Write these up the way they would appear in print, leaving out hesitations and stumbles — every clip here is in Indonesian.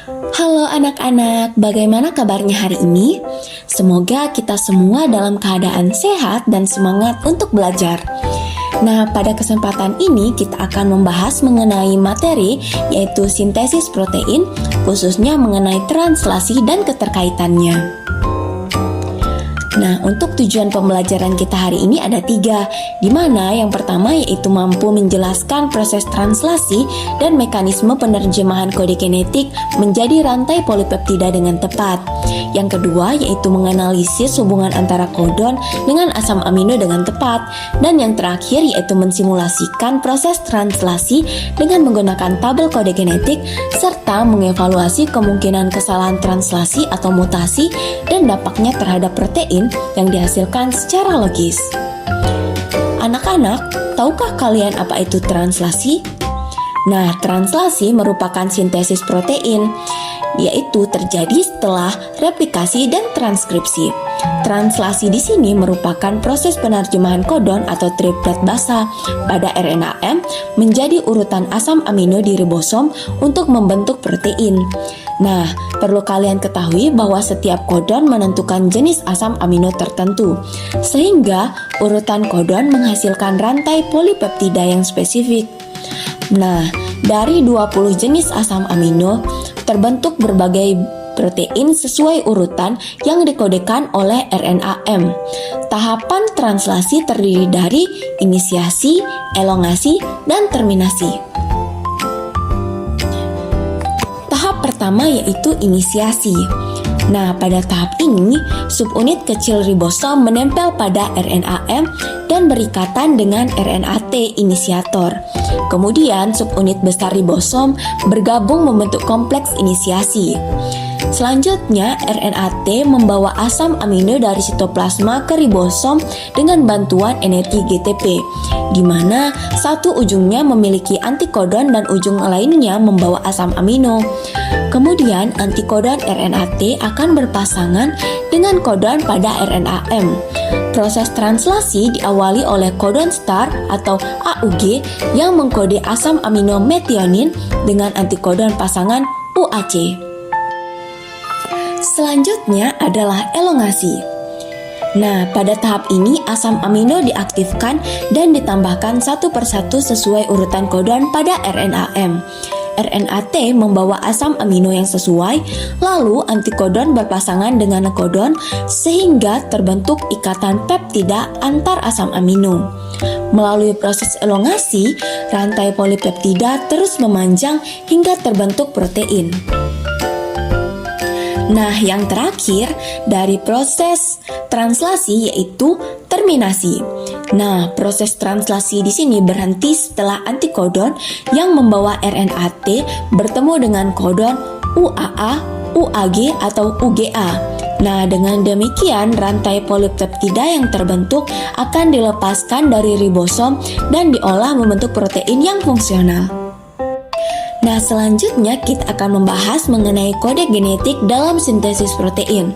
Halo anak-anak, bagaimana kabarnya hari ini? Semoga kita semua dalam keadaan sehat dan semangat untuk belajar. Nah, pada kesempatan ini kita akan membahas mengenai materi yaitu sintesis protein, khususnya mengenai translasi dan keterkaitannya. Nah, untuk tujuan pembelajaran kita hari ini ada 3, di mana yang pertama yaitu mampu menjelaskan proses translasi dan mekanisme penerjemahan kode genetik menjadi rantai polipeptida dengan tepat. Yang kedua yaitu menganalisis hubungan antara kodon dengan asam amino dengan tepat. Dan yang terakhir yaitu mensimulasikan proses translasi dengan menggunakan tabel kode genetik serta mengevaluasi kemungkinan kesalahan translasi atau mutasi dan dampaknya terhadap protein yang dihasilkan secara logis. Anak-anak, tahukah kalian apa itu translasi? Nah, translasi merupakan sintesis protein, yaitu terjadi setelah replikasi dan transkripsi. Translasi di sini merupakan proses penerjemahan kodon atau triplet basa pada RNA-M menjadi urutan asam amino di ribosom untuk membentuk protein. Nah, perlu kalian ketahui bahwa setiap kodon menentukan jenis asam amino tertentu, sehingga urutan kodon menghasilkan rantai polipeptida yang spesifik. Nah, dari 20 jenis asam amino terbentuk berbagai protein sesuai urutan yang dikodekan oleh RNA-M. Tahapan translasi terdiri dari inisiasi, elongasi, dan terminasi. Tahap pertama yaitu inisiasi. Nah, pada tahap ini, subunit kecil ribosom menempel pada RNA-M dan berikatan dengan RNA-T inisiator. Kemudian, subunit besar ribosom bergabung membentuk kompleks inisiasi. Selanjutnya, RNA-T membawa asam amino dari sitoplasma ke ribosom dengan bantuan energi GTP, di mana satu ujungnya memiliki antikodon dan ujung lainnya membawa asam amino. Kemudian, antikodon RNA-T akan berpasangan dengan kodon pada RNA-M. Proses translasi diawali oleh kodon star atau AUG yang mengkode asam amino metionin dengan antikodon pasangan UAC. Selanjutnya adalah elongasi. Nah, pada tahap ini asam amino diaktifkan dan ditambahkan satu persatu sesuai urutan kodon pada RNA-M. RNA-T membawa asam amino yang sesuai, lalu antikodon berpasangan dengan kodon sehingga terbentuk ikatan peptida antar asam amino. Melalui proses elongasi, rantai polipeptida terus memanjang hingga terbentuk protein. Nah, yang terakhir dari proses translasi yaitu terminasi. Nah, proses translasi di sini berhenti setelah antikodon yang membawa RNA-T bertemu dengan kodon UAA, UAG atau UGA. Nah, dengan demikian rantai polipeptida yang terbentuk akan dilepaskan dari ribosom dan diolah membentuk protein yang fungsional. Nah, selanjutnya kita akan membahas mengenai kode genetik dalam sintesis protein.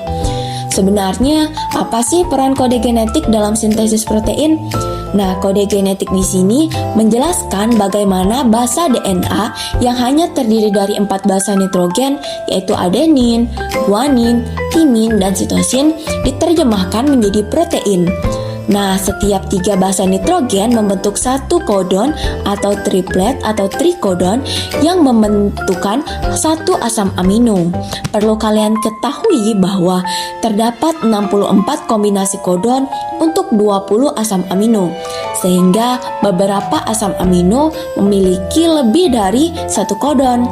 Sebenarnya, apa sih peran kode genetik dalam sintesis protein? Nah, kode genetik di sini menjelaskan bagaimana basa DNA yang hanya terdiri dari 4 basa nitrogen, yaitu adenin, guanin, timin, dan sitosin, diterjemahkan menjadi protein. Nah, setiap 3 basa nitrogen membentuk satu kodon atau triplet atau trikodon yang membentukkan satu asam amino. Perlu kalian ketahui bahwa terdapat 64 kombinasi kodon untuk 20 asam amino, sehingga beberapa asam amino memiliki lebih dari satu kodon.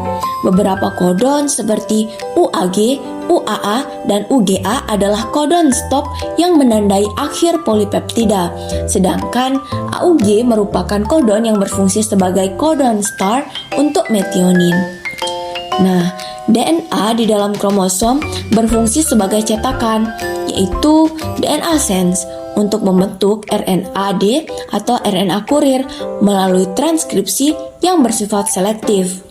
Beberapa kodon seperti UAG, UAA, dan UGA adalah kodon stop yang menandai akhir polipeptida, sedangkan AUG merupakan kodon yang berfungsi sebagai kodon star untuk metionin. Nah, DNA di dalam kromosom berfungsi sebagai cetakan, yaitu DNA sense, untuk membentuk RNA-D atau RNA kurir melalui transkripsi yang bersifat selektif.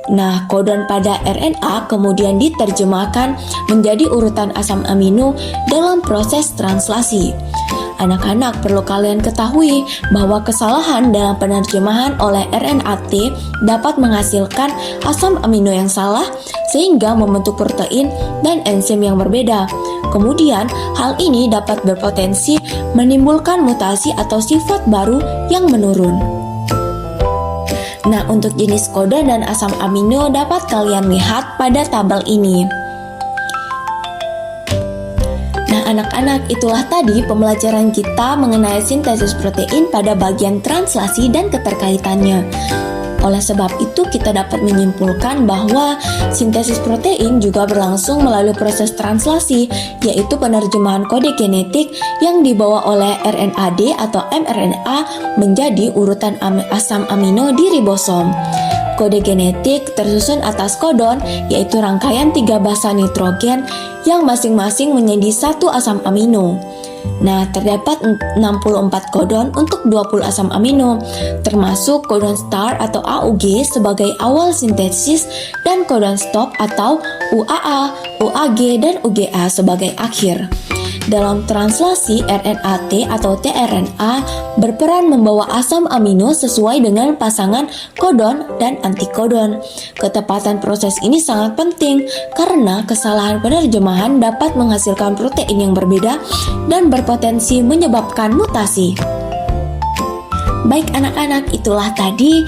Nah, kodon pada RNA kemudian diterjemahkan menjadi urutan asam amino dalam proses translasi. Anak-anak, perlu kalian ketahui bahwa kesalahan dalam penerjemahan oleh RNA-T dapat menghasilkan asam amino yang salah sehingga membentuk protein dan enzim yang berbeda. Kemudian, hal ini dapat berpotensi menimbulkan mutasi atau sifat baru yang menurun. Nah, untuk jenis kodon dan asam amino dapat kalian lihat pada tabel ini. Nah, anak-anak, itulah tadi pembelajaran kita mengenai sintesis protein pada bagian translasi dan keterkaitannya. Oleh sebab itu, kita dapat menyimpulkan bahwa sintesis protein juga berlangsung melalui proses translasi, yaitu penerjemahan kode genetik yang dibawa oleh RNA-D atau mRNA menjadi urutan asam amino di ribosom. Kode genetik tersusun atas kodon, yaitu rangkaian 3 basa nitrogen yang masing-masing menjadi satu asam amino. Nah, terdapat 64 kodon untuk 20 asam amino, termasuk kodon start atau AUG sebagai awal sintesis dan kodon stop atau UAA, UAG, dan UGA sebagai akhir. Dalam translasi, RNA-T atau tRNA berperan membawa asam amino sesuai dengan pasangan kodon dan antikodon. Ketepatan proses ini sangat penting karena kesalahan penerjemahan dapat menghasilkan protein yang berbeda dan berpotensi menyebabkan mutasi. Baik anak-anak, itulah tadi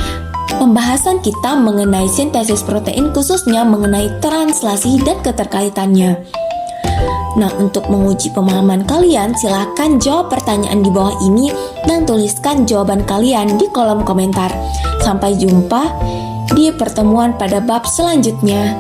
pembahasan kita mengenai sintesis protein, khususnya mengenai translasi dan keterkaitannya. Nah, untuk menguji pemahaman kalian, silakan jawab pertanyaan di bawah ini dan tuliskan jawaban kalian di kolom komentar. Sampai jumpa di pertemuan pada bab selanjutnya.